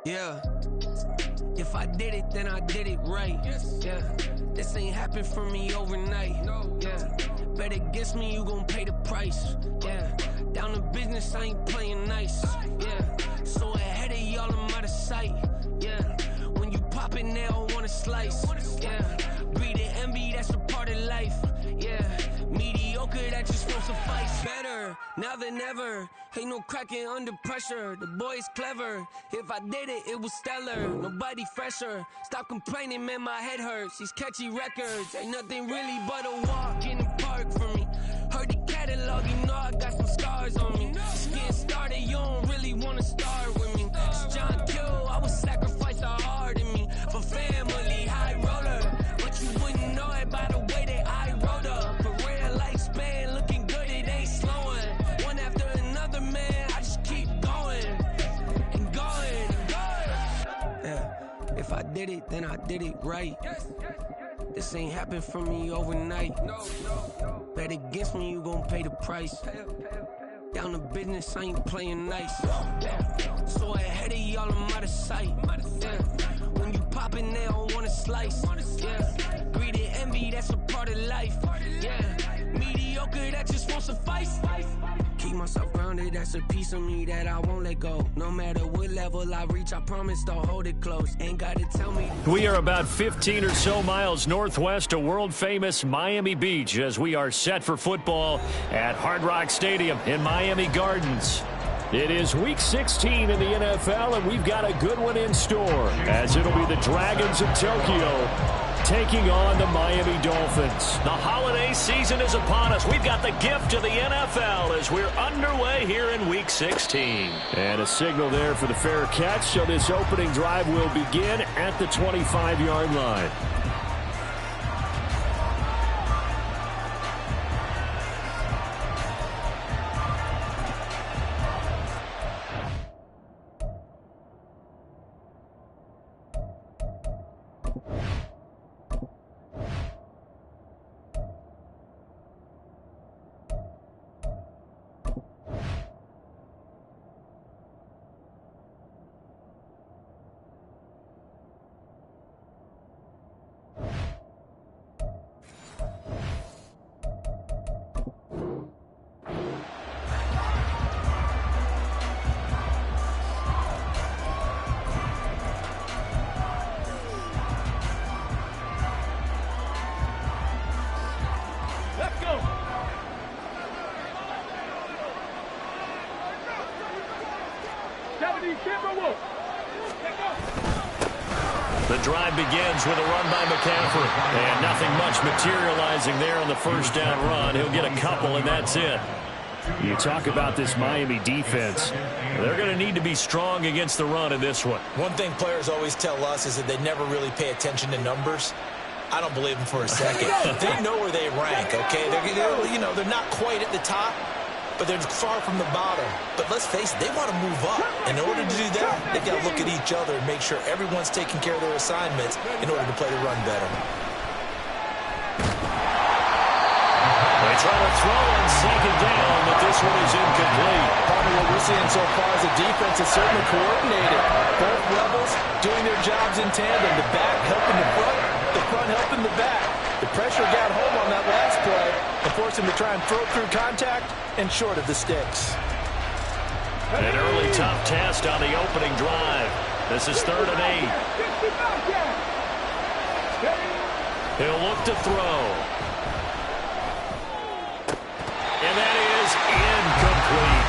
Yeah. If I did it, then I did it right. Yeah. This ain't happened for me overnight. Yeah. Bet against me, you gon' pay the price. Yeah. Down to business, I ain't playing nice. Yeah. So ahead of y'all, I'm out of sight. Yeah. When you poppin', they don't wanna slice. Yeah. Breed and envy, that's a part of life. Yeah. Mediocre, that just won't suffice. Better now than ever. Ain't no cracking under pressure. The boy's clever. If I did it, it was stellar. Nobody fresher. Stop complaining, man, my head hurts. These catchy records ain't nothing really but a walk in the park for me. Heard the catalog, you know I got some scars on me. Just getting started, you don't really wanna start with me. It's John Q, I would sacrifice a heart in me for family, high roller. But you wouldn't know it by the way that I wrote up. Career lifespan looking good, it ain't slowing. One after another, man, I just keep going and going and going. Yeah, if I did it, then I did it right. This ain't happened for me overnight. Bet against me, you gon' pay the price. Down to business, I ain't playing nice. So ahead of y'all, I'm out of sight. Yeah. When you poppin', they don't wanna slice. Yeah. Greed and envy, that's a part of life. Yeah. Mediocre, that just won't suffice. Keep myself grounded, that's a piece of me that I won't let go. No matter what level I reach, I promise to hold it close. Ain't gotta tell me. We are about 15 or so miles northwest of world-famous Miami Beach as we are set for football at Hard Rock Stadium in Miami Gardens. It is Week 16 in the NFL, and we've got a good one in store, as it'll be the Dragons of Tokyo taking on the Miami Dolphins. The holiday season is upon us. We've got the gift of the NFL as we're underway here in Week 16. And a signal there for the fair catch, so this opening drive will begin at the 25-yard line. The drive begins with a run by McCaffrey. And nothing much materializing there on the first down run. He'll get a couple, and that's it. You talk about this Miami defense. They're going to need to be strong against the run in this one. One thing players always tell us is that they never really pay attention to numbers. I don't believe them for a second. They know where they rank, okay? They're not quite at the top, but they're far from the bottom. But let's face it, they want to move up. In order to do that, they've got to look at each other and make sure everyone's taking care of their assignments in order to play the run better. They try to throw on second down, but this one is incomplete. Part of what we're seeing so far is the defense is certainly coordinated. Both levels doing their jobs in tandem. The back helping the front helping the back. The pressure got home on that last play and forced him to try and throw through contact and short of the sticks. An early tough test on the opening drive. This is 3rd and 8. He'll look to throw. And that is incomplete.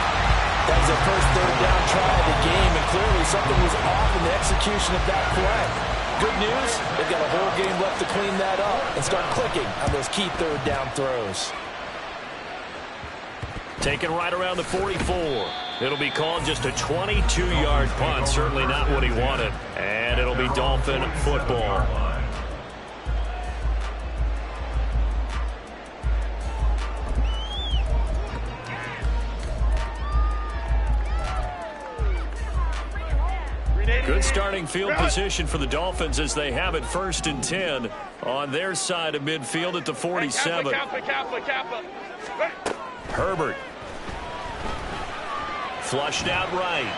That was the first 3rd down try of the game, and clearly something was off in the execution of that play. Good news, they've got a whole game left to clean that up and start clicking on those key 3rd down throws. Taken right around the 44. It'll be called just a 22-yard punt. Certainly not what he wanted. And it'll be Dolphin football. Good starting field position for the Dolphins as they have it 1st and 10 on their side of midfield at the 47. Herbert. Flushed out right.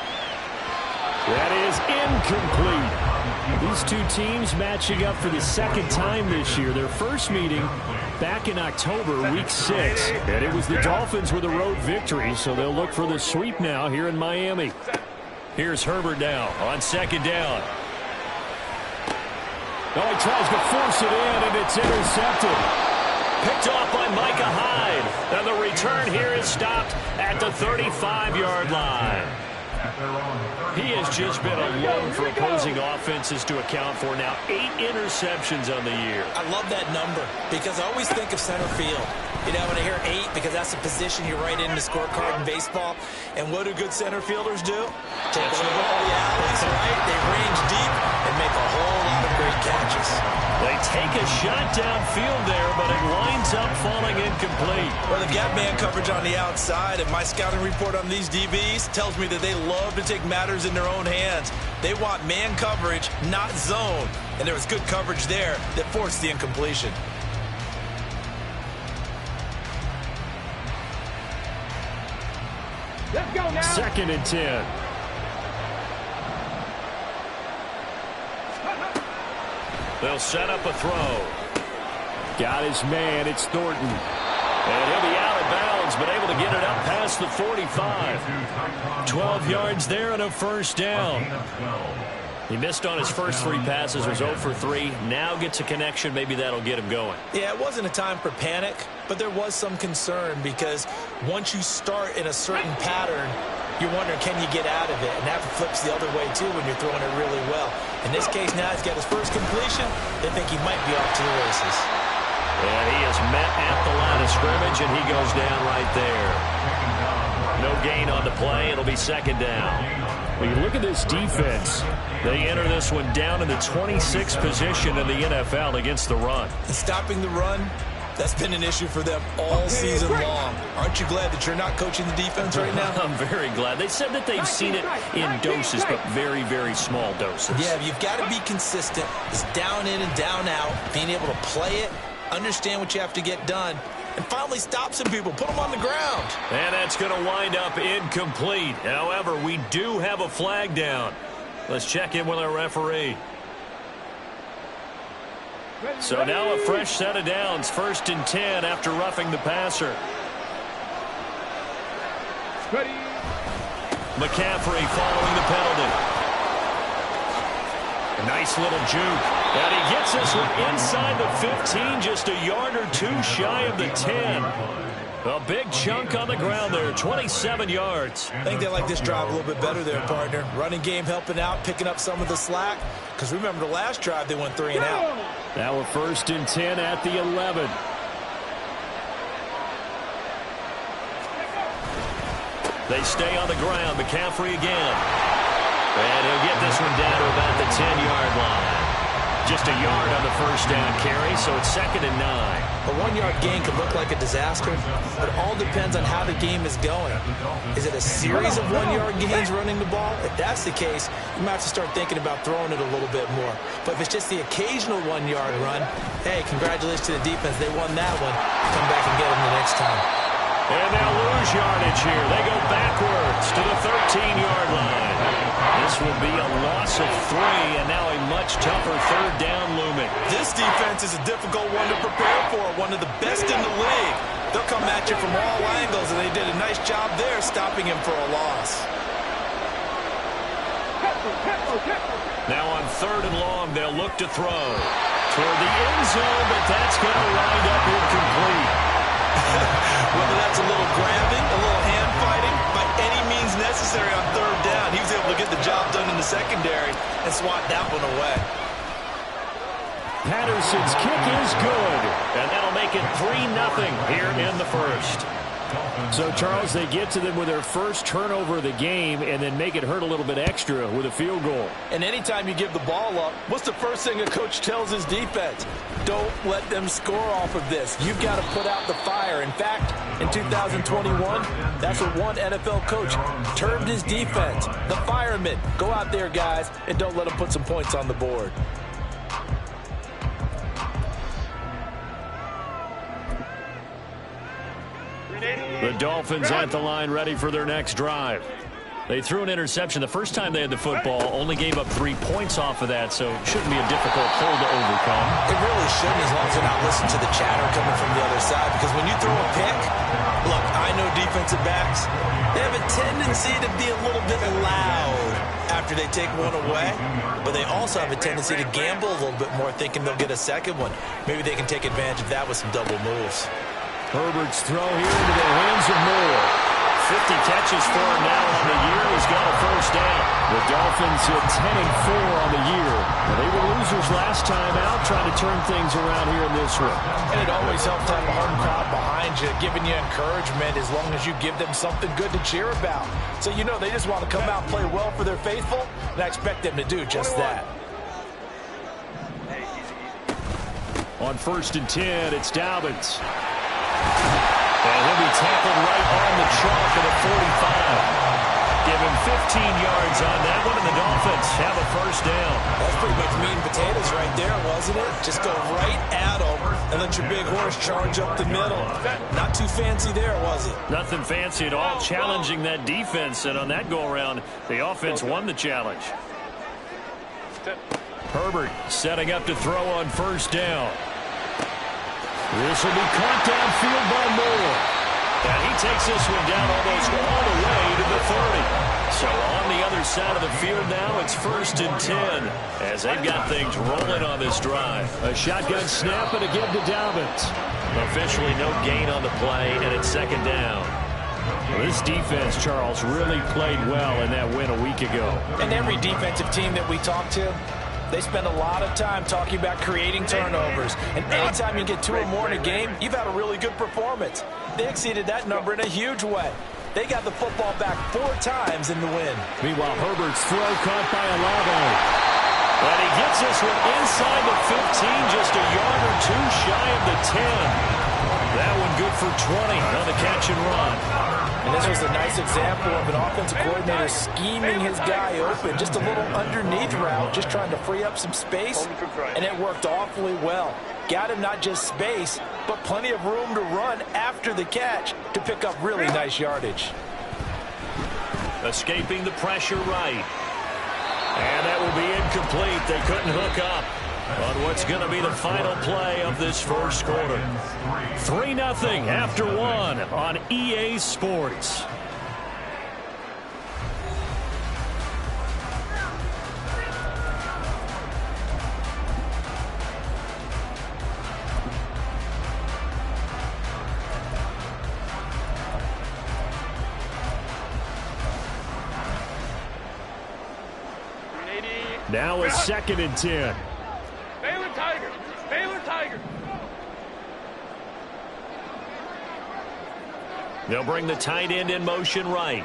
That is incomplete. These two teams matching up for the second time this year. Their first meeting back in October, week 6. And it was the Dolphins with a road victory, so they'll look for the sweep now here in Miami. Here's Herbert now on second down. Oh, he tries to force it in, and it's intercepted. Picked off by Micah Hyde. And the return here is stopped at the 35-yard line. He has just been alone for opposing offenses to account for now 8 interceptions on the year. I love that number because I always think of center field. You know, when I hear 8, because that's the position you write in the scorecard in baseball. And what do good center filders do? Take over all the alleys, right? They range deep and make a whole lot of great catches. They take a shot downfield there, but it winds up falling incomplete. Well, they've got man coverage on the outside, and my scouting report on these DBs tells me that they love to take matters in their own hands. They want man coverage, not zone. And there was good coverage there that forced the incompletion. Let's go now. 2nd and 10. They'll set up a throw. Got his man. It's Thornton. And he'll be out of bounds, but able to get it up past the 45. 12 yards there and a first down. He missed on his first 3 passes, was 0 for 3. Now gets a connection. Maybe that'll get him going. Yeah, it wasn't a time for panic, but there was some concern because once you start in a certain pattern, you're wondering, can you get out of it? And that flips the other way, too, when you're throwing it really well. In this case, now he's got his first completion. They think he might be off to the races. And he is met at the line of scrimmage, and he goes down right there. No gain on the play. It'll be 2nd down. When you look at this defense, they enter this one down in the 26th position in the NFL against the run. And stopping the run, that's been an issue for them all season long. Aren't you glad that you're not coaching the defense right now? I'm very glad. They said that they've seen it in doses, but very, very small doses. Yeah, you've got to be consistent. It's down in and down out, being able to play it, understand what you have to get done, and finally stop some people, put them on the ground. And that's going to wind up incomplete. However, we do have a flag down. Let's check in with our referee. So now a fresh set of downs, 1st and 10 after roughing the passer. Ready. McCaffrey following the penalty. A nice little juke. And he gets this one inside the 15, just a yard or 2 shy of the 10. A big chunk on the ground there, 27 yards. I think they like this drive a little bit better there, partner. Running game helping out, picking up some of the slack. Because remember the last drive, they went 3 and out. Now a 1st and 10 at the 11. They stay on the ground. McCaffrey again. And he'll get this one down to about the 10-yard line. Just a yard on the first down carry, so it's 2nd and 9. A 1-yard gain could look like a disaster, but it all depends on how the game is going. Is it a series of 1-yard gains running the ball? If that's the case, you might have to start thinking about throwing it a little bit more. But if it's just the occasional 1-yard run, hey, congratulations to the defense. They won that one. Come back and get them the next time. And they'll lose yardage here. They go backwards to the 13-yard line. This will be a loss of 3, and now a much tougher 3rd down looming. This defense is a difficult one to prepare for, one of the best in the league. They'll come at you from all angles, and they did a nice job there stopping him for a loss. Now on 3rd and long, they'll look to throw toward the end zone, but that's going to wind up incomplete. Whether that's a little grabbing, a little hand fighting, by any means necessary on 3rd down, he was able to get the job done in the secondary and swat that one away. Patterson's kick is good, and that'll make it 3-0 here in the 1st. So, Charles, they get to them with their first turnover of the game and then make it hurt a little bit extra with a field goal. And anytime you give the ball up, what's the first thing a coach tells his defense? Don't let them score off of this. You've got to put out the fire. In fact, in 2021, that's what one NFL coach termed his defense. The firemen. Go out there, guys, and don't let them put some points on the board. The Dolphins at the line ready for their next drive. They threw an interception the first time they had the football, only gave up 3 points off of that, so it shouldn't be a difficult hole to overcome. It really shouldn't, as long as they're not listening to the chatter coming from the other side, because when you throw a pick, look, I know defensive backs, they have a tendency to be a little bit loud after they take one away, but they also have a tendency to gamble a little bit more, thinking they'll get a second one. Maybe they can take advantage of that with some double moves. Herbert's throw here into the hands of Moore. 50 catches for him now on the year. He's got a first down. The Dolphins hit 10-4 on the year. They were losers last time out, trying to turn things around here in this one. And it always helps to have a home crowd behind you, giving you encouragement as long as you give them something good to cheer about. So you know they just want to come out and play well for their faithful, and I expect them to do just that. On 1st and 10, it's Dobbins. And he'll be tackled right on the chalk at the 45. Give him 15 yards on that one, and the Dolphins have a first down. That's pretty much meat and potatoes right there, wasn't it? Just go right at them and let your big horse charge up the middle. Not too fancy there, was it? Nothing fancy at all, challenging that defense, and on that go-around, the offense won the challenge. Herbert setting up to throw on first down. This will be caught downfield by Moore. And he takes this one down almost all the way to the 30. So on the other side of the field now, it's 1st and 10 as they've got things rolling on this drive. A shotgun snap and again to Dobbins. Officially no gain on the play, and it's 2nd down. This defense, Charles, really played well in that win a week ago. And every defensive team that we talk to, they spend a lot of time talking about creating turnovers. And anytime you get 2 or more in a game, you've had a really good performance. They exceeded that number in a huge way. They got the football back 4 times in the win. Meanwhile, Herbert's throw caught by Olave. And he gets this one inside the 15, just a yard or 2 shy of the 10. That one good for 20 on the catch and run. And this was a nice example of an offensive coordinator scheming his guy open. Just a little underneath route, just trying to free up some space, and it worked awfully well. Got him not just space, but plenty of room to run after the catch to pick up really nice yardage. Escaping the pressure right. And that will be incomplete. They couldn't hook up on what's going to be the final play of this first quarter. 3-0 after 1 on EA Sports. Now it's 2nd and 10. Baylor Tigers! Baylor Tigers! They'll bring the tight end in motion right.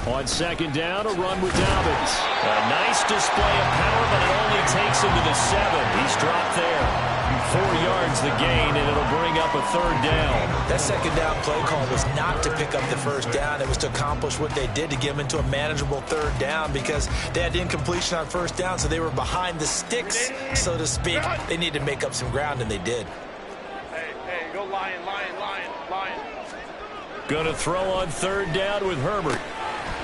On 2nd down, a run with Dobbins. A nice display of power, but it only takes him to the 7. He's dropped there. 4 yards the gain, and it'll bring up a 3rd down. That 2nd down play call was not to pick up the first down. It was to accomplish what they did, to get them into a manageable 3rd down, because they had incompletion on first down, so they were behind the sticks, so to speak. They needed to make up some ground, and they did. Hey, go Lion, Lion, Lion, Lion. Gonna throw on 3rd down with Herbert.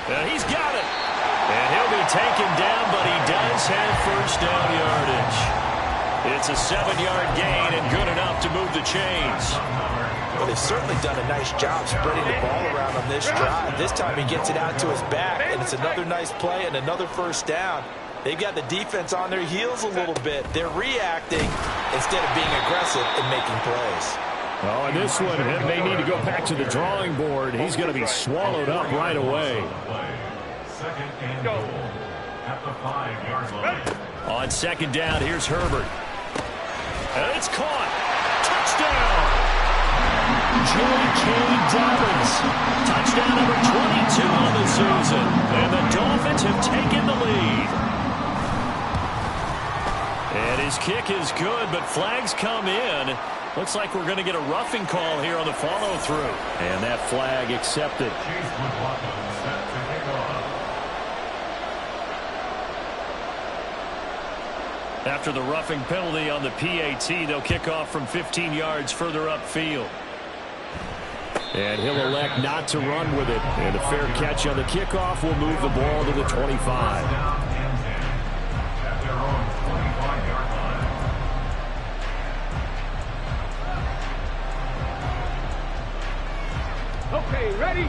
And he's got it. And he'll be taken down, but he does have first down yardage. It's a 7-yard gain and good enough to move the chains. Well, they've certainly done a nice job spreading the ball around on this drive. This time he gets it out to his back, and it's another nice play and another first down. They've got the defense on their heels a little bit. They're reacting instead of being aggressive and making plays. Oh, and this one, they need to go back to the drawing board. He's going to be swallowed up right away. On 2nd down, here's Herbert. And it's caught. Touchdown! J.K. Dobbins. Touchdown number 22 on the season. And the Dolphins have taken the lead. And his kick is good, but flags come in. Looks like we're going to get a roughing call here on the follow-through. And that flag accepted. After the roughing penalty on the PAT, they'll kick off from 15 yards further upfield. And he'll elect not to run with it. And a fair catch on the kickoff will move the ball to the 25. Okay, ready?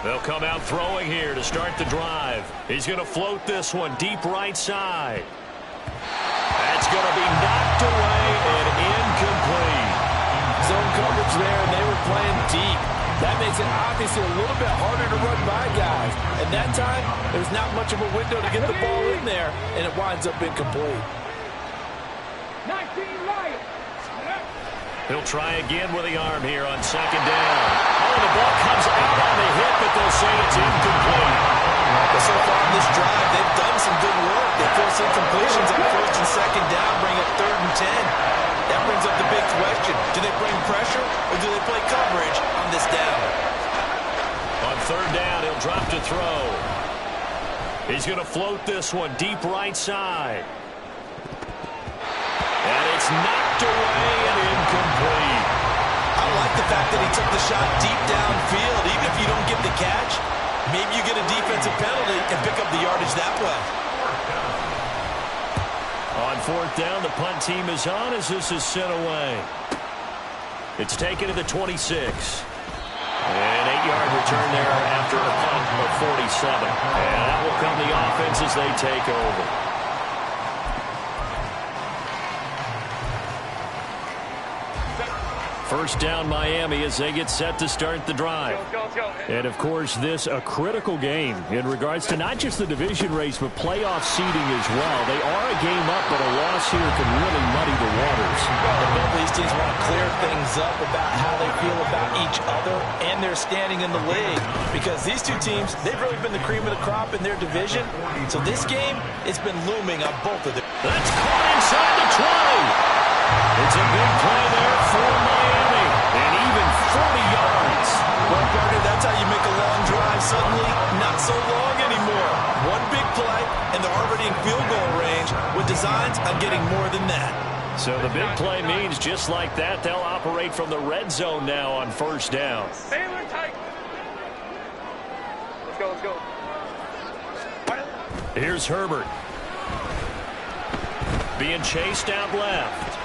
They'll come out throwing here to start the drive. He's going to float this one deep right side. That's going to be knocked away and incomplete. Zone coverage there, and they were playing deep. That makes it obviously a little bit harder to run by guys. And that time, there's not much of a window to get the ball in there, and it winds up incomplete. 19 right. He'll try again with the arm here on second down. Oh, the ball comes out on the hit, but they'll say it's incomplete. But so far in this drive, they've done some good work. They force incompletions on first and second down, bring up 3rd and 10. That brings up the big question. Do they bring pressure, or do they play coverage on this down? On 3rd down, he'll drop to throw. He's going to float this one deep right side. And it's knocked away and incomplete. I like the fact that he took the shot deep downfield. Even if you don't get the catch, maybe you get a defensive penalty and pick up the yardage that way. On 4th down, the punt team is on as this is sent away. It's taken to the 26. An 8-yard return there after a punt of 47. And that will come the offense as they take over. First down Miami as they get set to start the drive. Let's go. And, of course, this a critical game in regards to not just the division race, but playoff seeding as well. They are a game up, but a loss here could really muddy the waters. And both these teams want to clear things up about how they feel about each other and their standing in the league. Because these two teams, they've really been the cream of the crop in their division. So this game, it's been looming on both of them. That's caught inside the 20. It's a big play there for Miami. And even 40 yards. Well, partner, that's how you make a long drive suddenly not so long anymore. One big play, and they're already in field goal range with designs on getting more than that. So the big play means just like that, they'll operate from the red zone now on 1st down. Baylor tight. Let's go. Here's Herbert. Being chased out left.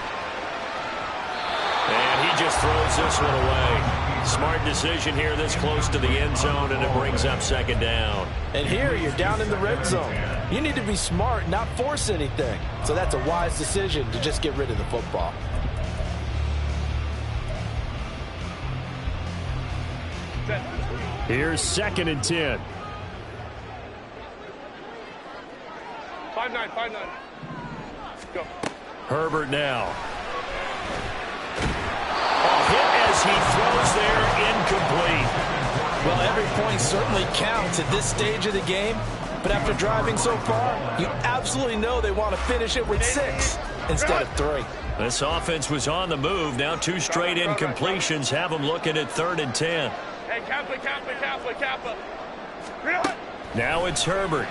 And he just throws this one away. Smart decision here this close to the end zone, and it brings up 2nd down. And here you're down in the red zone. You need to be smart, not force anything. So that's a wise decision to just get rid of the football. Here's 2nd and 10. 5-9. Go. Herbert now. Hit as he throws there, incomplete. Well, every point certainly counts at this stage of the game. But after driving so far, you absolutely know they want to finish it with 6 instead of 3. This offense was on the move. Now 2 straight incompletions have them looking at 3rd and 10. Hey, Kappa. Now it's Herbert.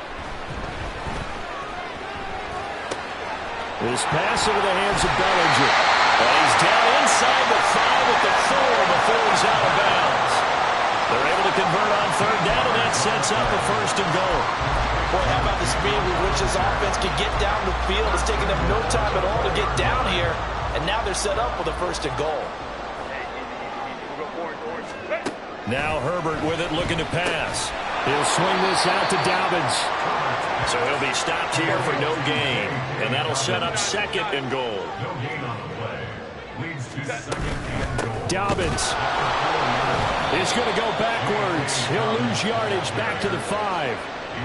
This pass into the hands of Bellinger. And he's down inside the 5 at the 4 before he's out of bounds. They're able to convert on 3rd down, and that sets up a 1st and goal. Boy, how about the speed with which this offense can get down the field? It's taken them no time at all to get down here, and now they're set up with a 1st and goal. Now Herbert with it, looking to pass. He'll swing this out to Dobbins. So he'll be stopped here for no gain, and that'll set up 2nd and goal. Dobbins is going to go backwards. He'll lose yardage back to the 5.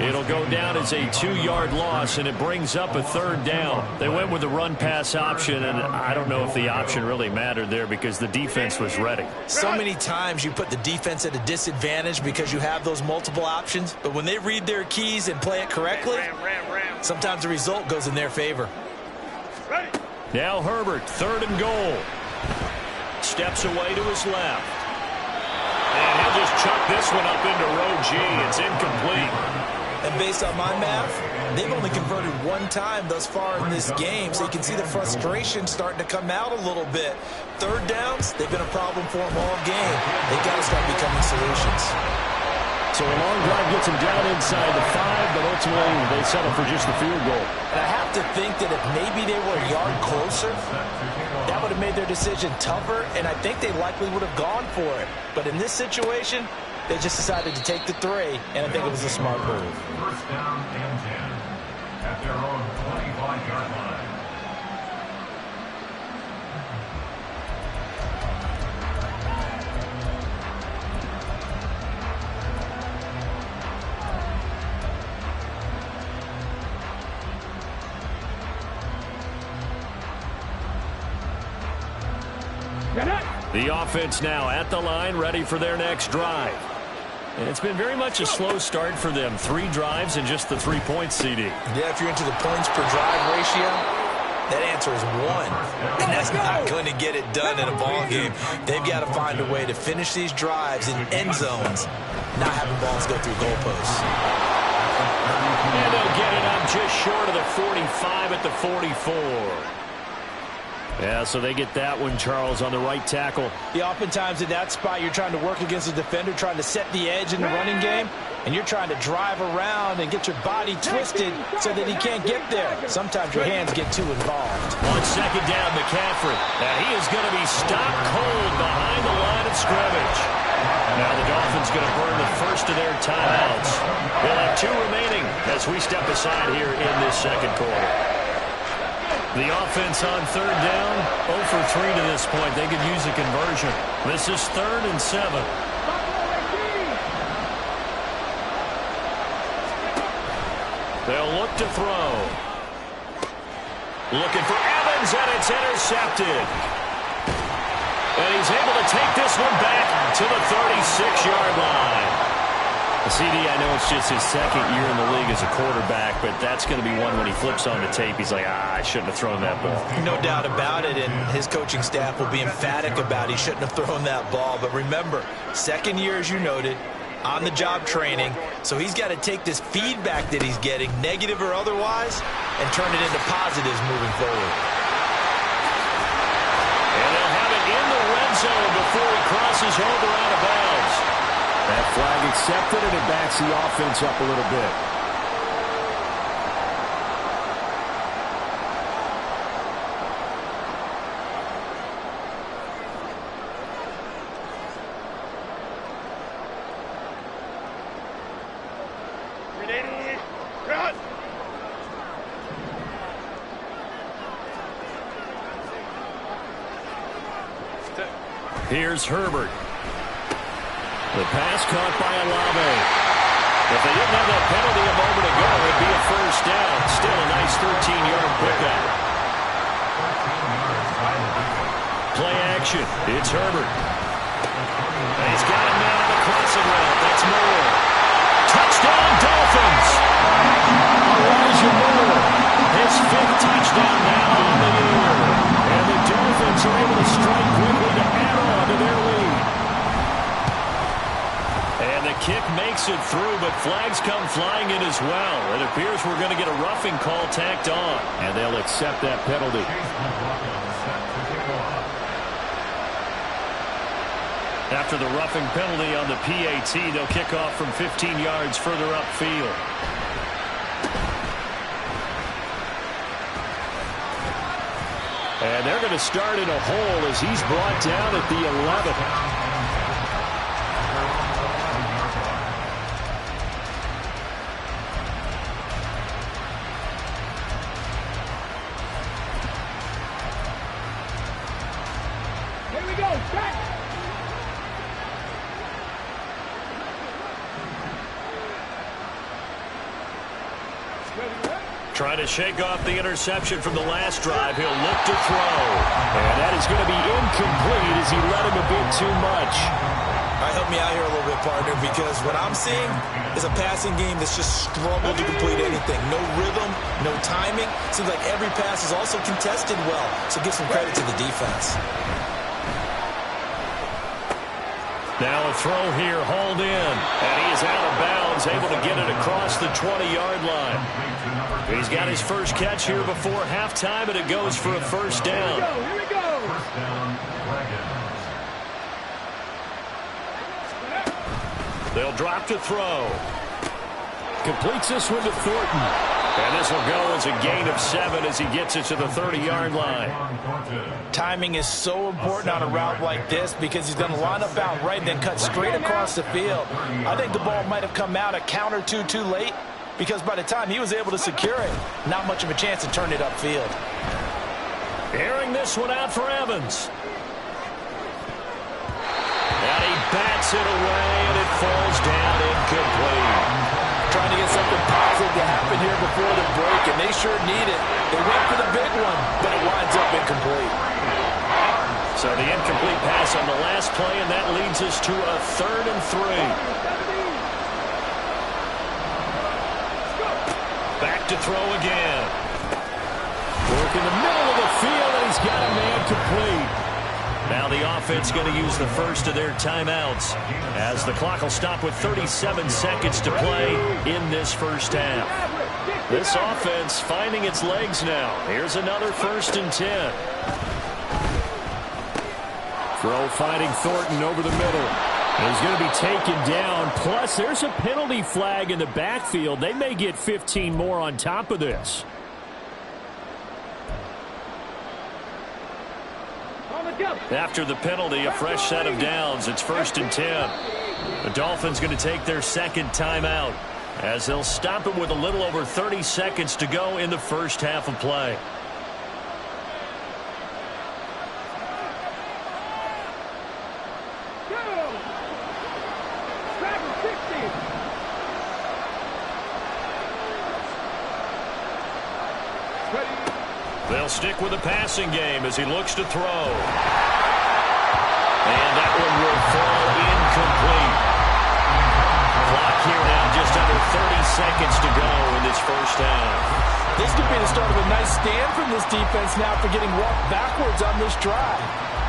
It'll go down as a 2-yard loss, and it brings up a 3rd down. They went with the run-pass option, and I don't know if the option really mattered there because the defense was ready. So many times you put the defense at a disadvantage because you have those multiple options, but when they read their keys and play it correctly, sometimes the result goes in their favor. Now Herbert, 3rd and goal. Steps away to his left. And he'll just chuck this one up into row G. It's incomplete. And based on my math, they've only converted one time thus far in this game, so you can see the frustration starting to come out a little bit. Third downs, they've been a problem for them all game. They've got to start becoming solutions. So a long drive gets them down inside the 5, but ultimately they settle for just the field goal. And I have to think that if maybe they were a yard closer, that would have made their decision tougher, and I think they likely would have gone for it. But in this situation, they just decided to take the 3, and I think it was a smart move. First down and 10 at their own 25-yard line. The offense now at the line, ready for their next drive. And it's been very much a slow start for them. 3 drives and just the 3 points, CD. Yeah, if you're into the points per drive ratio, that answer is 1. And that's not going to get it done in a ball game. They've got to find a way to finish these drives in end zones, not having balls go through goalposts. And they'll get it up just short of the 45 at the 44. Yeah, so they get that one, Charles, on the right tackle. Yeah, oftentimes in that spot, you're trying to work against a defender, trying to set the edge in the running game, and you're trying to drive around and get your body twisted so that he can't get there. Sometimes your hands get too involved. On second down, McCaffrey. Now he is going to be stopped cold behind the line of scrimmage. Now the Dolphins going to burn the first of their timeouts. They'll have 2 remaining as we step aside here in this second quarter. The offense on third down, 0 for 3 to this point. They could use a conversion. This is 3rd and 7. They'll look to throw. Looking for Evans, and it's intercepted. And he's able to take this one back to the 36-yard line. CD, I know it's just his 2nd year in the league as a quarterback, but that's going to be one when he flips on the tape. He's like, I shouldn't have thrown that ball. No doubt about it, and his coaching staff will be emphatic about he shouldn't have thrown that ball. But remember, 2nd year, as you noted, on-the-job training, so he's got to take this feedback that he's getting, negative or otherwise, and turn it into positives moving forward. And they'll have it in the red zone before he crosses over out of bounds. That flag accepted, and it backs the offense up a little bit. Ready, run! Here's Herbert. The pass caught by Olave. If they didn't have that penalty a moment ago, it'd be a first down. Still a nice 13-yard pickup. Play action. It's Herbert. And he's got a man on the crossing route. That's Moore. Touchdown, Dolphins. Elijah Moore. His 5th touchdown now on the year. And the Dolphins are able to strike quickly to add on to their lead. And the kick makes it through, but flags come flying in as well. It appears we're going to get a roughing call tacked on, and they'll accept that penalty. After the roughing penalty on the PAT, they'll kick off from 15 yards further upfield. And they're going to start in a hole as he's brought down at the 11th. Trying to shake off the interception from the last drive. He'll look to throw. And that is going to be incomplete as he let him a bit too much. All right, help me out here a little bit, partner, because what I'm seeing is a passing game that's just struggled to complete anything. No rhythm, no timing. Seems like every pass is also contested well, so give some credit to the defense. Now a throw here, hauled in. And he is out of bounds, able to get it across the 20-yard line. He's got his first catch here before halftime, and it goes for a first down. Here we go. First down, Dragons. They'll drop to throw. Completes this one to Thornton. And this will go as a gain of 7 as he gets it to the 30-yard line. Timing is so important on a route like this because he's going to line up out right and then cut straight across the field. I think the ball might have come out a count or two too late because by the time he was able to secure it, not much of a chance to turn it upfield. Airing this one out for Evans. And he bats it away, and it falls down incomplete. Trying to get something positive to happen here before the break, and they sure need it. They went for the big one, but it winds up incomplete. So the incomplete pass on the last play, and that leads us to a 3rd and 3. Back to throw again. Work in the middle of the field, and he's got a man complete. Now the offense going to use the first of their timeouts as the clock will stop with 37 seconds to play in this first half. This offense finding its legs now. Here's another 1st and 10. Throw fighting Thornton over the middle. He's going to be taken down. Plus, there's a penalty flag in the backfield. They may get 15 more on top of this. After the penalty, a fresh set of downs. It's 1st and 10. The Dolphins going to take their second timeout as they'll stop it with a little over 30 seconds to go in the first half of play. They'll stick with the passing game as he looks to throw. And that one will fall incomplete. Clock here now, just under 30 seconds to go in this first half. This could be the start of a nice stand from this defense now for getting walked backwards on this drive.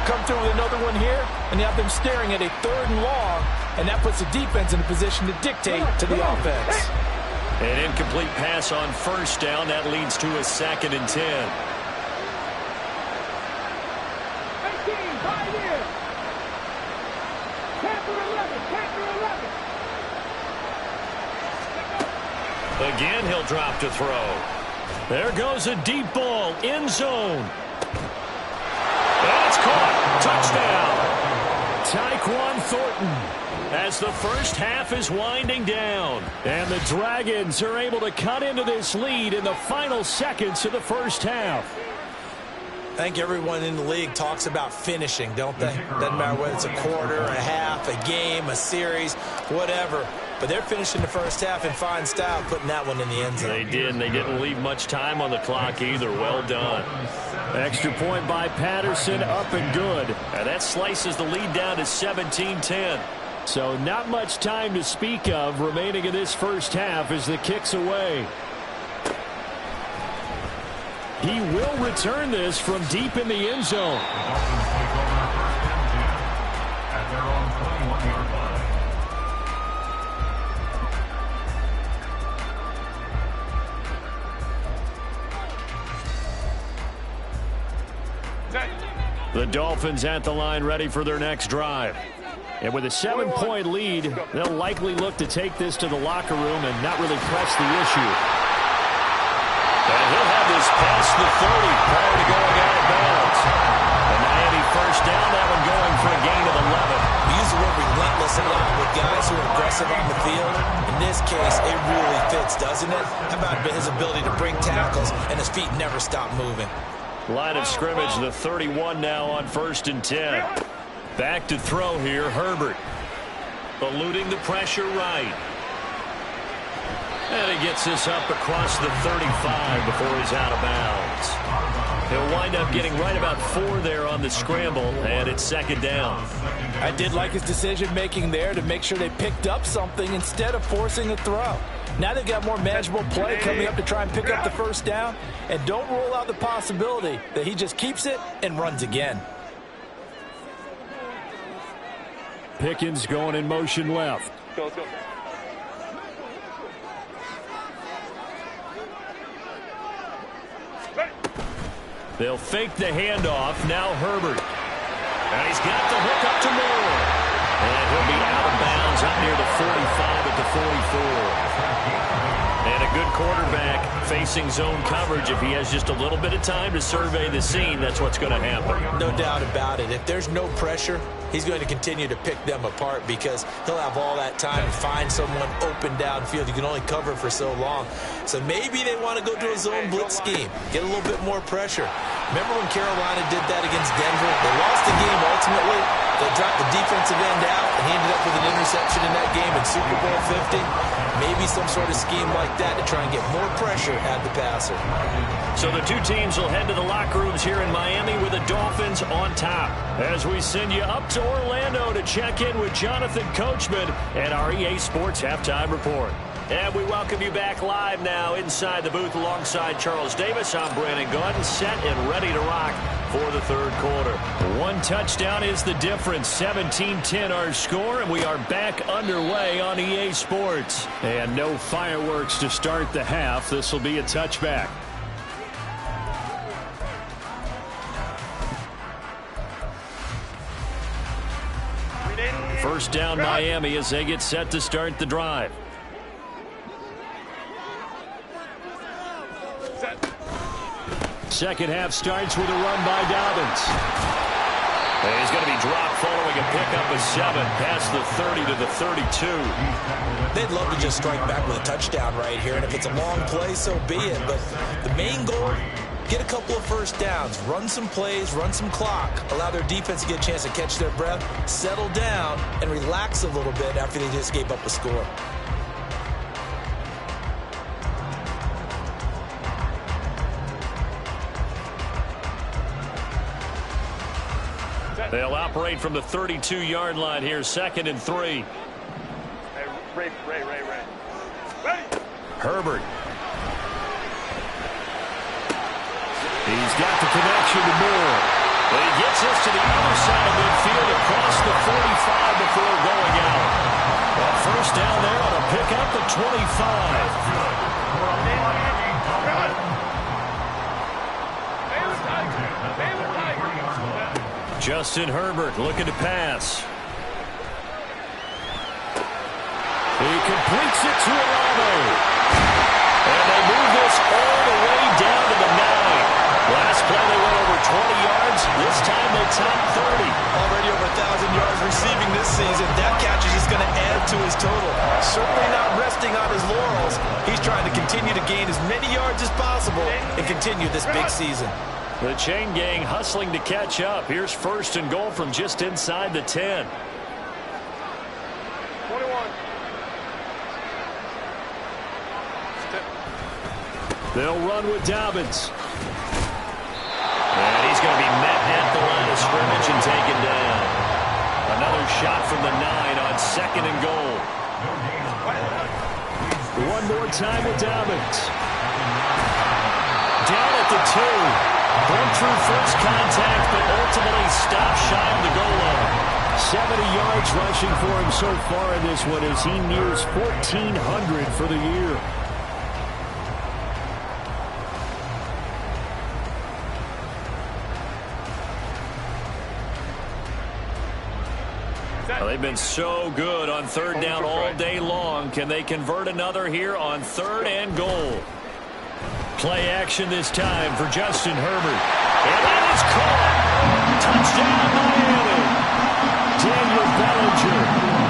Come through with another one here, and you have them staring at a 3rd and long, and that puts the defense in a position to dictate to the offense. An incomplete pass on 1st down. That leads to a 2nd and 10. Again, he'll drop to throw. There goes a deep ball, end zone. And it's caught. Touchdown. Tyquan Thornton as the first half is winding down. And the Dragons are able to cut into this lead in the final seconds of the first half. I think everyone in the league talks about finishing, don't they? Doesn't matter whether it's a quarter, a half, a game, a series, whatever. But they're finishing the first half in fine style, putting that one in the end zone. They did, and they didn't leave much time on the clock either. Well done. Extra point by Patterson, up and good. And that slices the lead down to 17-10. So not much time to speak of remaining in this first half as the kick's away. He will return this from deep in the end zone. At their own 21-yard line. The Dolphins at the line ready for their next drive. And with a 7-point lead, they'll likely look to take this to the locker room and not really press the issue. And he'll have this past the 30 prior to going out of bounds. And Miami first down, that one going for a gain of 11. We use the word relentless a lot with guys who are aggressive on the field. In this case, it really fits, doesn't it? How about his ability to break tackles and his feet never stop moving? Line of scrimmage, the 31 now on 1st and 10. Back to throw here, Herbert. Eluding the pressure right. And he gets this up across the 35 before he's out of bounds. He'll wind up getting right about 4 there on the scramble, and it's 2nd down. I did like his decision-making there to make sure they picked up something instead of forcing a throw. Now they've got more manageable play coming up to try and pick up the first down, and don't rule out the possibility that he just keeps it and runs again. Pickens going in motion left. Go, let's go. They'll fake the handoff. Now Herbert. And he's got the hook up to Moore. And he'll be out of bounds up near the 45 at the 44. And a good quarterback facing zone coverage. If he has just a little bit of time to survey the scene, that's what's going to happen. No doubt about it. If there's no pressure, he's going to continue to pick them apart because he'll have all that time to find someone open downfield. You can only cover for so long. So maybe they want to go to a zone blitz scheme, get a little bit more pressure. Remember when Carolina did that against Denver? They lost the game ultimately. They dropped the defensive end out, and he ended up with an interception in that game in Super Bowl 50. Maybe some sort of scheme like that to try and get more pressure at the passer. So the two teams will head to the locker rooms here in Miami with the Dolphins on top. As we send you up to Orlando to check in with Jonathan Coachman and our EA Sports Halftime Report. And we welcome you back live now inside the booth alongside Charles Davis. I'm Brandon Gaudin, set and ready to rock for the third quarter. One touchdown is the difference. 17-10 our score, and we are back underway on EA Sports. And no fireworks to start the half. This will be a touchback. First down Miami as they get set to start the drive. Second half starts with a run by Dobbins. And he's going to be dropped following a pickup of 7 past the 30 to the 32. They'd love to just strike back with a touchdown right here, and if it's a long play, so be it. But the main goal, get a couple of first downs, run some plays, run some clock, allow their defense to get a chance to catch their breath, settle down, and relax a little bit after they just gave up a score. They'll operate from the 32-yard line here, 2nd and 3. Hey, Ray. Herbert. He's got the connection to Moore. But he gets us to the other side of midfield across the 45 before going out. That first down there on a pickup at 25. Justin Herbert looking to pass. He completes it to Olave. And they move this all the way down to the 9. Last play they went over 20 yards. This time they top 30. Already over 1,000 yards receiving this season. That catch is just going to add to his total. Certainly not resting on his laurels. He's trying to continue to gain as many yards as possible and continue this big season. The chain gang hustling to catch up. Here's 1st and goal from just inside the 10. 21. They'll run with Dobbins. And he's going to be met at the line of scrimmage and taken down. Another shot from the 9 on 2nd and goal. One more time with Dobbins. Down at the 2. Broke through first contact, but ultimately stopped shy of the goal line. 70 yards rushing for him so far in this one as he nears 1,400 for the year. Well, they've been so good on 3rd down all day long. Can they convert another here on 3rd and goal? Play action this time for Justin Herbert. And that is caught. Touchdown, Miami. Daniel Bellinger.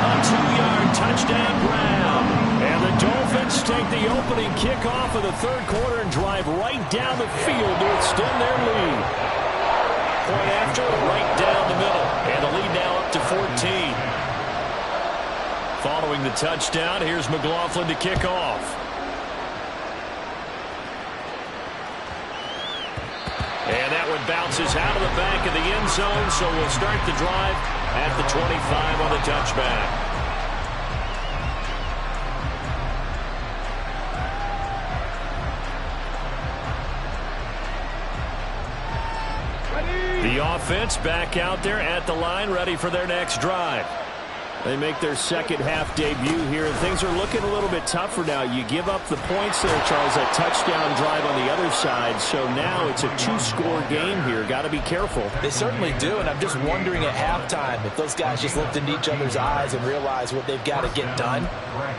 A 2-yard touchdown grab. And the Dolphins take the opening kickoff of the third quarter and drive right down the field to extend their lead. Point after, right down the middle. And the lead now up to 14. Following the touchdown, here's McLaughlin to kick off. And that one bounces out of the back of the end zone, so we'll start the drive at the 25 on the touchback. Ready. The offense back out there at the line, ready for their next drive. They make their second half debut here, and things are looking a little bit tougher now. You give up the points there, Charles, that touchdown drive on the other side. So now it's a two-score game here. Got to be careful. They certainly do, and I'm just wondering at halftime if those guys just looked into each other's eyes and realize what they've got to get done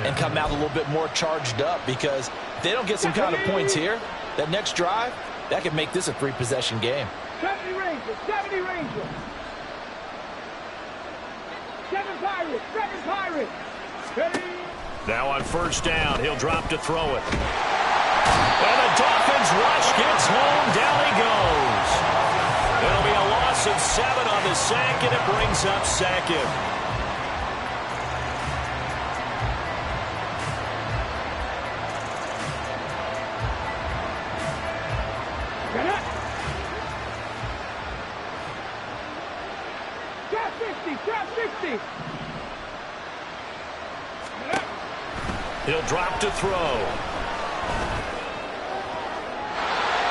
and come out a little bit more charged up, because if they don't get some kind of points here, that next drive, that could make this a three-possession game. 70 Rangers, 70 Rangers. 7 Pirates, 7 Pirates. Ready? Now on first down, he'll drop to throw it. And the Dolphins rush gets home. Down he goes. It'll be a loss of 7 on the sack, and it brings up second. He'll drop to throw.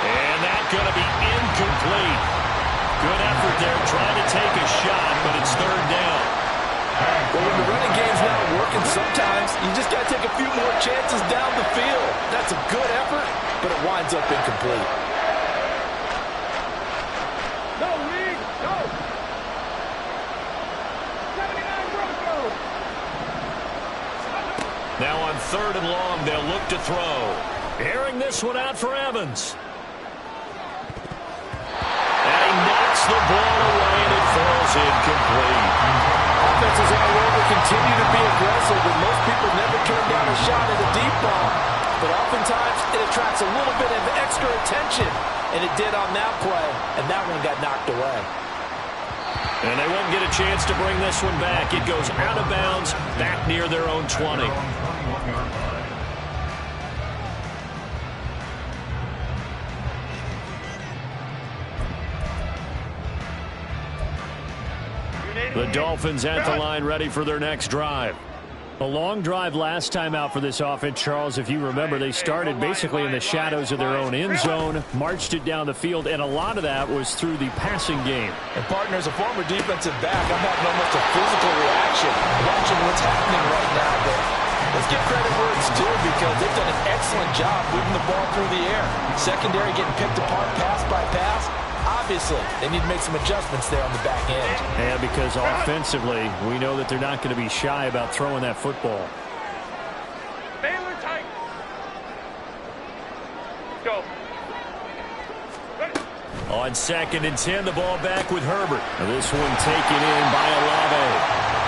And that's going to be incomplete. Good effort there trying to take a shot, but it's third down. Well, when the running game's not working, sometimes you just got to take a few more chances down the field. That's a good effort, but it winds up incomplete. No, Lee, no. 79 Broncos. Now on third and long, they'll look to throw. Airing this one out for Evans. And he knocks the ball away, and it falls incomplete. Offenses all over continue to be aggressive, and most people never turn down a shot at a deep ball. But oftentimes, it attracts a little bit of extra attention, and it did on that play, and that one got knocked away. And they won't get a chance to bring this one back. It goes out of bounds, back near their own 20. The Dolphins at the line, ready for their next drive. A long drive last time out for this offense, Charles. If you remember, they started basically in the shadows of their own end zone, marched it down the field, and a lot of that was through the passing game. And, partner, as a former defensive back, I'm having almost a physical reaction watching what's happening right now. But let's give credit where it's due, because they've done an excellent job moving the ball through the air. Secondary getting picked apart pass by pass. Obviously, they need to make some adjustments there on the back end. And because offensively, we know that they're not going to be shy about throwing that football. Baylor tight. Go. On 2nd and 10, the ball back with Herbert. This one taken in by Olave.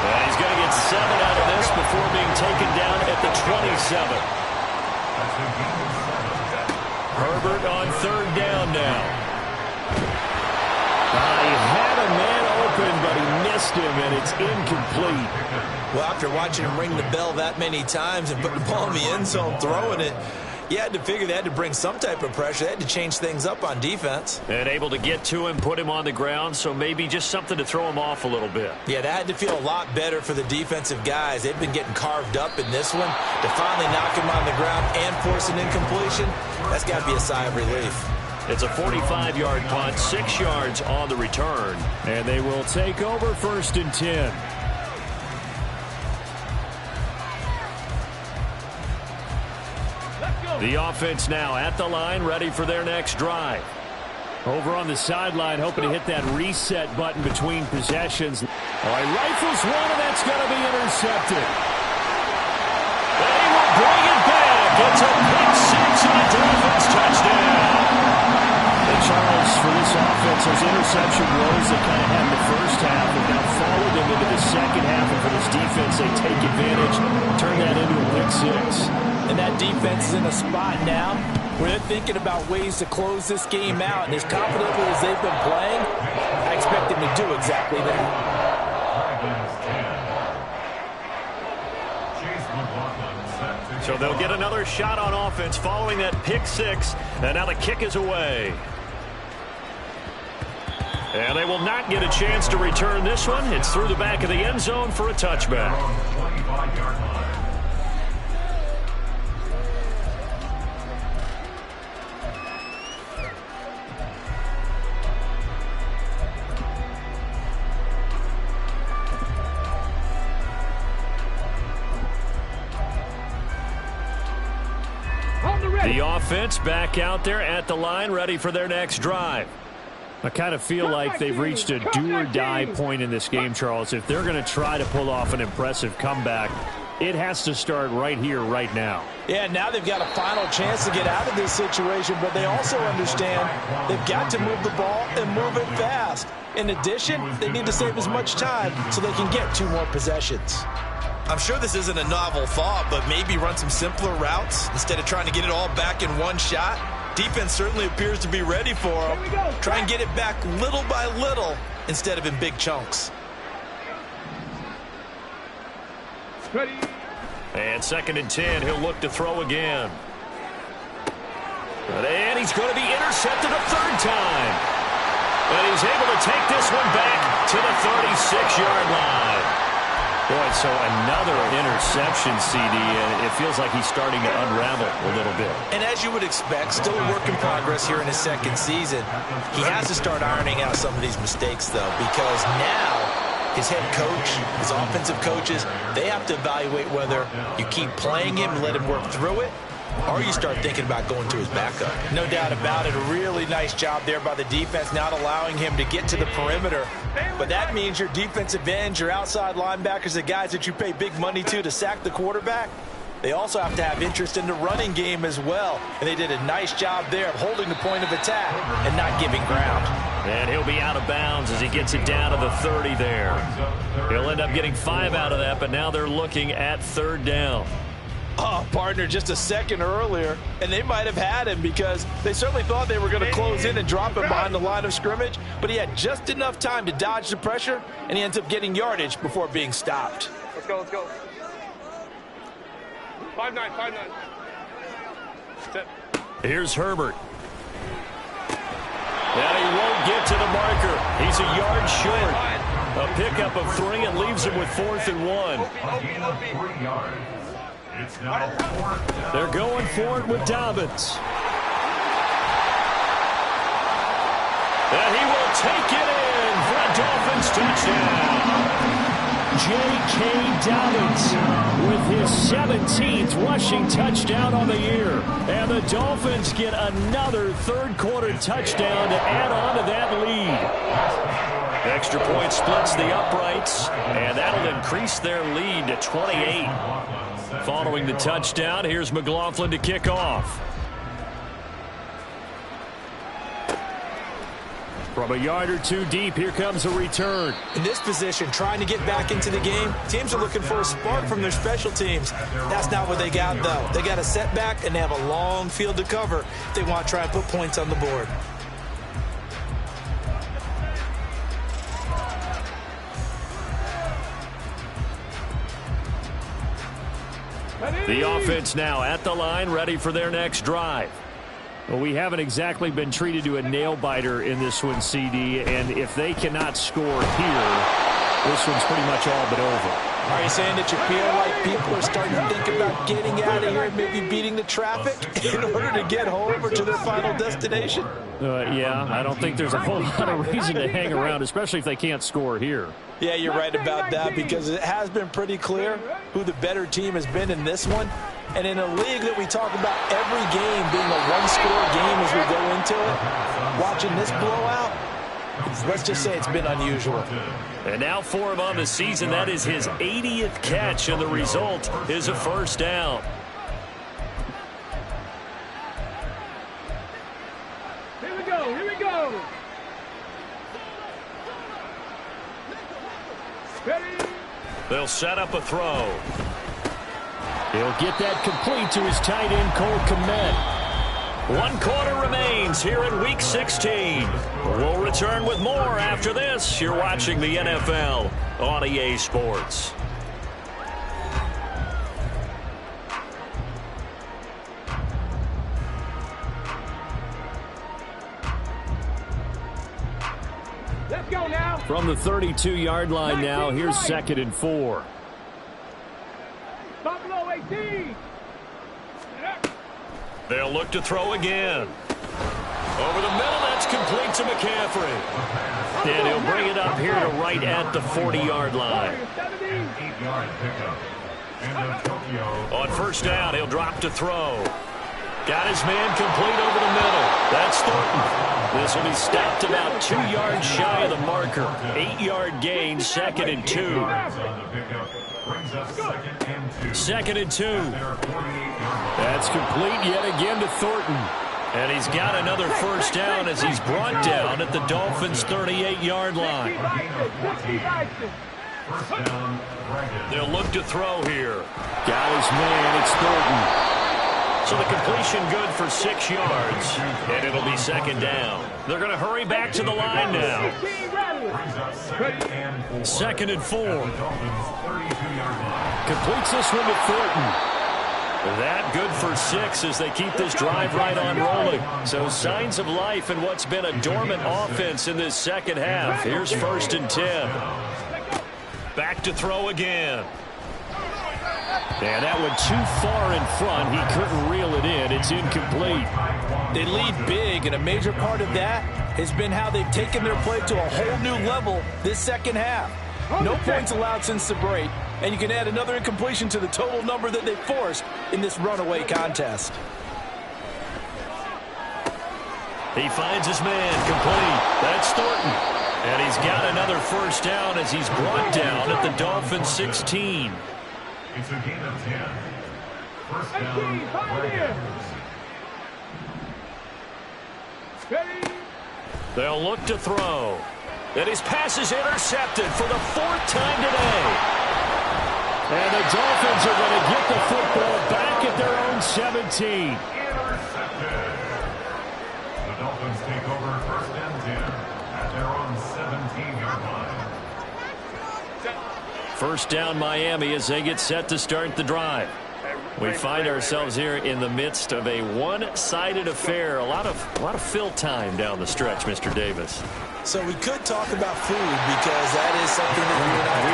And he's going to get 7 out of this before being taken down at the 27. Herbert on third down now. He had a man open, but he missed him, and it's incomplete. Well, after watching him ring the bell that many times and putting the ball in the end zone, throwing it, you had to figure they had to bring some type of pressure. They had to change things up on defense. And able to get to him, put him on the ground, so maybe just something to throw him off a little bit. Yeah, that had to feel a lot better for the defensive guys. They've been getting carved up in this one. To finally knock him on the ground and force an incompletion, that's got to be a sigh of relief. It's a 45-yard punt, 6 yards on the return. And they will take over 1st and 10. The offense now at the line, ready for their next drive. Over on the sideline, hoping to hit that reset button between possessions. All right, rifles one, and that's going to be intercepted. And he will bring it back. It's a pick 6 and a Dolphins touchdown. And Charles, for this offense, those interception woes they kind of had in the first half have now followed them into the second half. And for this defense, they take advantage, turn that into a pick 6. And that defense is in a spot now where they're thinking about ways to close this game out. And as confidently as they've been playing, I expect them to do exactly that. So they'll get another shot on offense following that pick 6. And now the kick is away. And they will not get a chance to return this one. It's through the back of the end zone for a touchback. The offense back out there at the line, ready for their next drive. I kind of feel like they've reached a do-or-die point in this game, Charles. If they're going to try to pull off an impressive comeback, it has to start right here, right now. Yeah, now they've got a final chance to get out of this situation, but they also understand they've got to move the ball and move it fast. In addition, they need to save as much time so they can get 2 more possessions. I'm sure this isn't a novel thought, but maybe run some simpler routes instead of trying to get it all back in one shot. Defense certainly appears to be ready for them. Try and get it back little by little instead of in big chunks. Ready. And 2nd and 10, he'll look to throw again. And he's going to be intercepted a 3rd time. And he's able to take this one back to the 36-yard line. Boy, so another interception, CD, and it feels like he's starting to unravel a little bit. And as you would expect, still a work in progress here in his 2nd season. He has to start ironing out some of these mistakes, though, because now his head coach, his offensive coaches, they have to evaluate whether you keep playing him and let him work through it, or you start thinking about going to his backup. No doubt about it. A really nice job there by the defense, not allowing him to get to the perimeter. But that means your defensive ends, your outside linebackers, the guys that you pay big money to sack the quarterback, they also have to have interest in the running game as well. And they did a nice job there of holding the point of attack and not giving ground. And he'll be out of bounds as he gets it down to the 30 there. He'll end up getting 5 out of that, but now they're looking at 3rd down. Oh, partner, just a second earlier, and they might have had him because they certainly thought they were going to close in and drop him behind the line of scrimmage, but he had just enough time to dodge the pressure, and he ends up getting yardage before being stopped. Let's go, let's go. 5-9, 5-9. Sit. Here's Herbert. And he won't get to the marker. He's a yard short. A pickup of 3 and leaves him with 4th and 1. 3 yards. It's now 4th down. They're going for it with Dobbins. And he will take it in for a Dolphins touchdown. J.K. Dobbins with his 17th rushing touchdown on the year. And the Dolphins get another 3rd-quarter touchdown to add on to that lead. Extra point splits the uprights, and that'll increase their lead to 28. Following the touchdown, here's McLaughlin to kick off. From a yard or 2 deep, here comes a return. In this position, trying to get back into the game, teams are looking for a spark from their special teams. That's not what they got, though. They got a setback, and they have a long field to cover if they want to try and put points on the board. The offense now at the line, ready for their next drive. Well, we haven't exactly been treated to a nail-biter in this one, CD, and if they cannot score here, this one's pretty much all but over. Are you saying that you feel like people are starting to think about getting out of here and maybe beating the traffic in order to get home or to their final destination? Yeah, I don't think there's a whole lot of reason to hang around, especially if they can't score here. Yeah, you're right about that because it has been pretty clear who the better team has been in this one. And in a league that we talk about every game being a one-score game as we go into it, watching this blowout, let's just say it's been unusual. And now for him on the season, that is his 80th catch, and the result is a 1st down. Here we go, here we go. Ready. They'll set up a throw. He'll get that complete to his tight end, Cole Kmet. 1 quarter remains here in Week 16. We'll return with more after this. You're watching the NFL on EA Sports. Let's go now. From the 32-yard line now, here's 2nd and 4. Buffalo 18. They'll look to throw again. Over the middle, that's complete to McCaffrey. And he'll bring it up here to right at the 40-yard line. 8-yard pickup. And the Tokyo. On 1st down, he'll drop to throw. Got his man complete over the middle. That's Thornton. This will be stopped about 2 yards shy of the marker. 8-yard gain, 2nd and 2. Second and 2. That's complete yet again to Thornton. And he's got another first down as he's brought down at the Dolphins' 38-yard line. They'll look to throw here. Got his man. It's Thornton. So the completion good for 6 yards, and it'll be 2nd down. They're going to hurry back to the line now. 2nd and 4. Completes this one to Thornton. That good for 6 as they keep this drive right on rolling. So signs of life in what's been a dormant offense in this second half. Here's 1st and 10. Back to throw again. And that one too far in front. He couldn't reel it in. It's incomplete. They lead big, and a major part of that has been how they've taken their play to a whole new level this second half. No points allowed since the break, and you can add another incompletion to the total number that they forced in this runaway contest. He finds his man complete. That's Thornton. And he's got another first down as he's brought down at the Dolphins' 16. It's a gain of 10. First down, Rams. They'll look to throw. And his pass is intercepted for the 4th time today. And the Dolphins are going to get the football back at their own 17. Intercepted. The Dolphins take over 1st and 10 at their own 17-yard line. 1st down Miami as they get set to start the drive. We find ourselves here in the midst of a one-sided affair. A lot of fill time down the stretch, Mr. Davis. So we could talk about food because that is something that you and I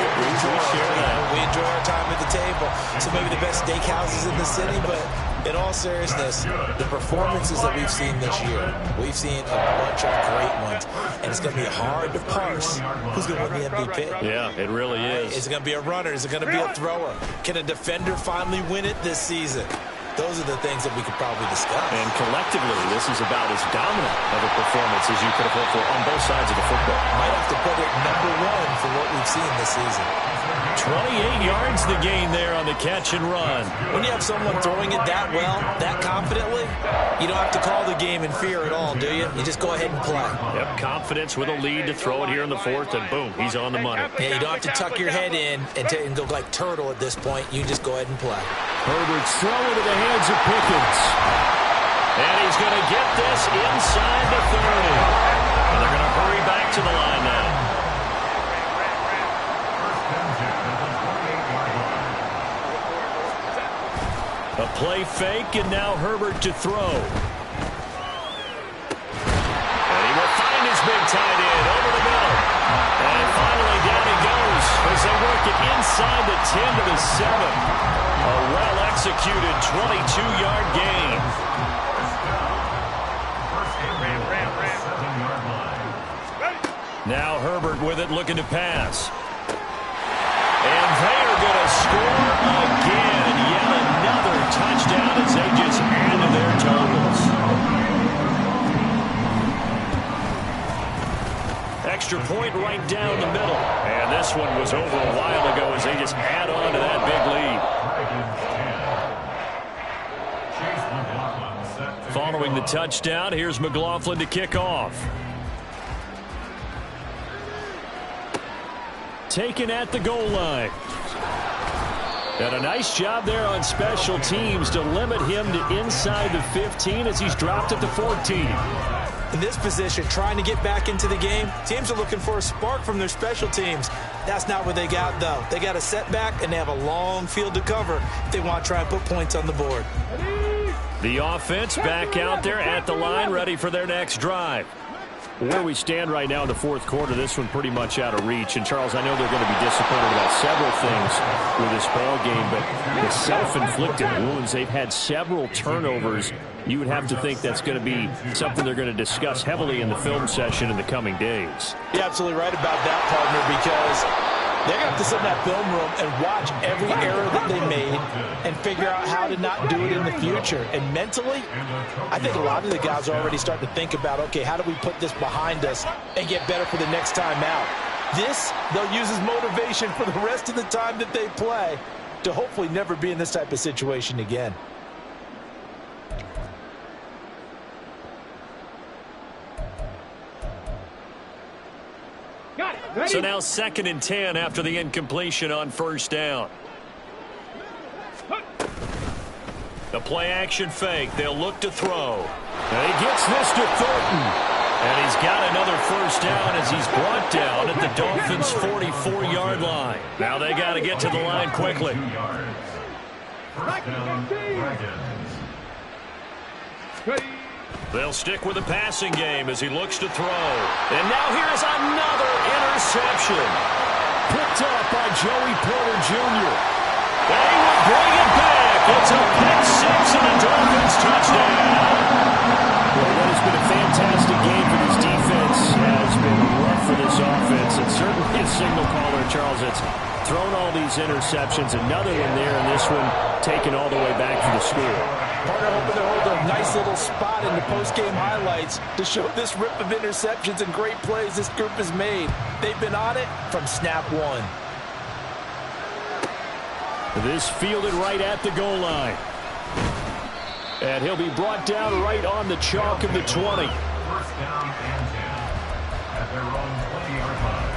we enjoy our time at the table. So maybe the best steakhouses in the city, but in all seriousness, the performances that we've seen this year, we've seen a bunch of great ones, and it's going to be hard to parse who's going to win the MVP. Yeah, it really is. Is it going to be a runner? Is it going to be a thrower? Can a defender finally win it this season? Those are the things that we could probably discuss. And collectively, this is about as dominant of a performance as you could have hoped for on both sides of the football. Might have to put it #1 for what we've seen this season. 28 yards the gain there on the catch and run. When you have someone throwing it that well, that confidently, you don't have to call the game in fear at all, do you? You just go ahead and play. Yep, confidence with a lead to throw it here in the 4th, and boom, he's on the money. Yeah, you don't have to tuck your head in and go like turtle at this point. You just go ahead and play. Herbert's throwing to the hands of Pickens. And he's going to get this inside the 30. And they're going to hurry back to the line now. A play fake, and now Herbert to throw. And he will find his big tight end over the middle. And finally down he goes as they work it inside the 10 to the 7. A well-executed 22-yard gain. Now Herbert with it, looking to pass. And they are going to score again. Yet another touchdown as they just add to their totals. Extra point right down the middle. And this one was over a while ago as they just add on to that big lead. Following the touchdown, here's McLaughlin to kick off. Taken at the goal line. And a nice job there on special teams to limit him to inside the 15 as he's dropped at the 14. In this position, trying to get back into the game, teams are looking for a spark from their special teams. That's not what they got, though. They got a setback, and they have a long field to cover if they want to try and put points on the board. The offense back out there at the line, ready for their next drive. Where we stand right now in the 4th quarter, this one pretty much out of reach. And, Charles, I know they're going to be disappointed about several things with this ball game, but the self-inflicted wounds, they've had several turnovers. You would have to think that's going to be something they're going to discuss heavily in the film session in the coming days. You're absolutely right about that, partner, because They're going to have to sit in that film room and watch every error that they made and figure out how to not do it in the future. And mentally, I think a lot of the guys are already starting to think about, okay, how do we put this behind us and get better for the next time out? This, they'll use as motivation for the rest of the time that they play to hopefully never be in this type of situation again. So now 2nd and 10 after the incompletion on first down. The play action fake. They'll look to throw. And he gets this to Thornton. And he's got another first down as he's brought down at the Dolphins' 44-yard line. Now they got to get to the line quickly. First down, Dragons. They'll stick with the passing game as he looks to throw. And now here's another interception. Picked up by Joey Porter Jr. They will bring it back. It's a pick six and a Dolphins touchdown. Well, that has been a fantastic game for this defense. Has been rough for this offense. And certainly a signal caller, Charles, it's thrown all these interceptions. Another one there, and this one taken all the way back for the score. Partner hoping to hold a nice little spot in the post-game highlights to show this rip of interceptions and great plays this group has made. They've been on it from snap one. This fielded right at the goal line. And he'll be brought down right on the chalk of the 20. First down and 10 at their own 20-yard line.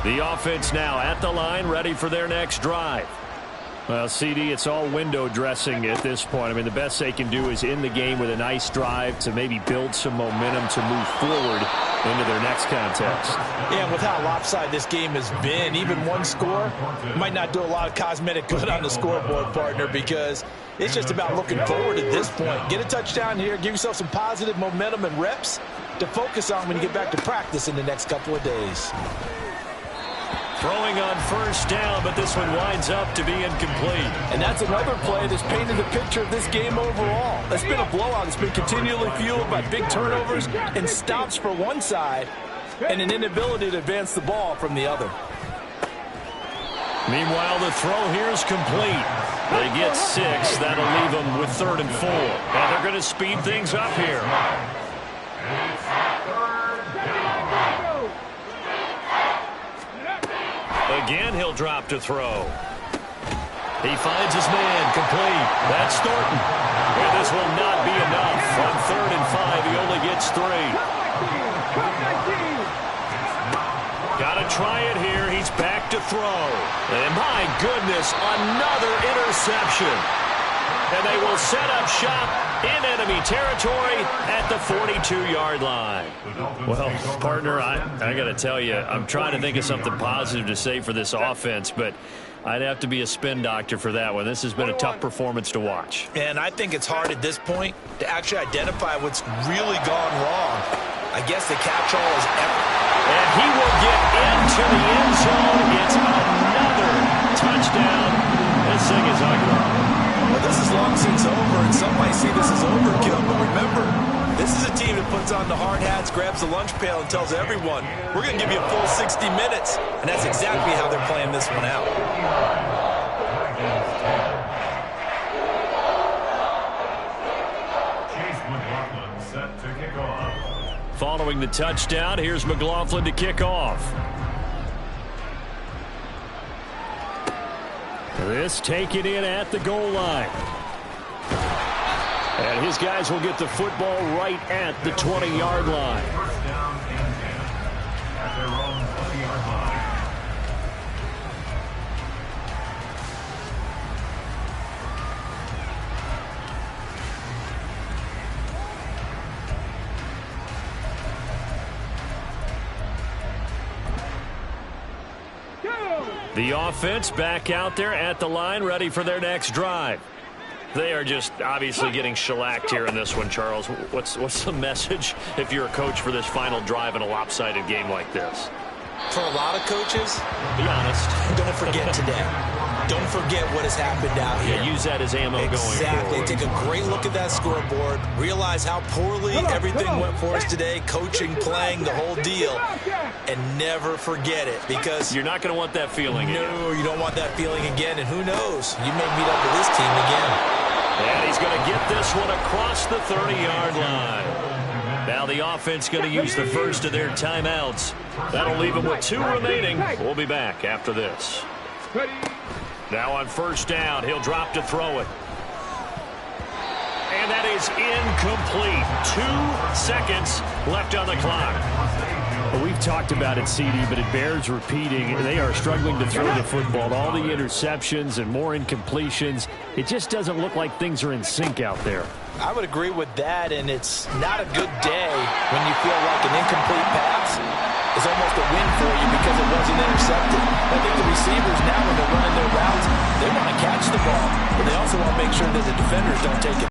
The offense now at the line, ready for their next drive. Well, CD, it's all window dressing at this point. I mean, the best they can do is in the game with a nice drive to maybe build some momentum to move forward into their next contest. Yeah, with how lopsided this game has been, even one score might not do a lot of cosmetic good on the scoreboard, partner, because it's just about looking forward at this point. Get a touchdown here, give yourself some positive momentum and reps to focus on when you get back to practice in the next couple of days. Throwing on first down, but this one winds up to be incomplete. And that's another play that's painted the picture of this game overall. It's been a blowout. It's been continually fueled by big turnovers and stops for one side and an inability to advance the ball from the other. Meanwhile, the throw here is complete. They get 6. That'll leave them with 3rd and 4. And they're going to speed things up here. Again, he'll drop to throw. He finds his man, complete. That's Thornton. And this will not be enough. On 3rd and 5, he only gets 3. Got to try it here. He's back to throw. And my goodness, another interception. And they will set up shop in enemy territory at the 42-yard line. Well, partner, I got to tell you, I'm trying to think of something positive to say for this offense, but I'd have to be a spin doctor for that one. This has been a tough performance to watch. And I think it's hard at this point to actually identify what's really gone wrong. I guess the catch-all is effort. And he will get into the end zone. It's another touchdown. This thing is ugly. Well, this is long since over, and some might see this as overkill, but remember, this is a team that puts on the hard hats, grabs the lunch pail, and tells everyone, we're going to give you a full 60 minutes, and that's exactly how they're playing this one out. Chase McLaughlin set to kick off. Following the touchdown, here's McLaughlin to kick off. This taken in at the goal line. And his guys will get the football right at the 20-yard line. First down and 10 at their own 20-yard line. The offense back out there at the line, ready for their next drive. They are just obviously getting shellacked here in this one, Charles. What's the message if you're a coach for this final drive in a lopsided game like this? For a lot of coaches, Be honest. don't forget today. don't forget what has happened out here. Yeah, use that as ammo going forward. Exactly. Take a great look at that scoreboard. Realize how poorly everything went for us today. Coaching, playing, the whole deal. And never forget it, because you're not going to want that feeling again. No, you don't want that feeling again. And who knows? You may meet up with this team again. And he's going to get this one across the 30-yard line. Now the offense going to use the first of their timeouts. That'll leave them with 2 remaining. We'll be back after this. Now on first down, he'll drop to throw it. And that is incomplete. 2 seconds left on the clock. Well, we've talked about it, CD, but it bears repeating. They are struggling to throw the football. All the interceptions and more incompletions. It just doesn't look like things are in sync out there. I would agree with that, and it's not a good day when you feel like an incomplete pass is almost a win for you because it wasn't intercepted. I think the receivers now, when they're running their routes, they want to catch the ball, but they also want to make sure that the defenders don't take it.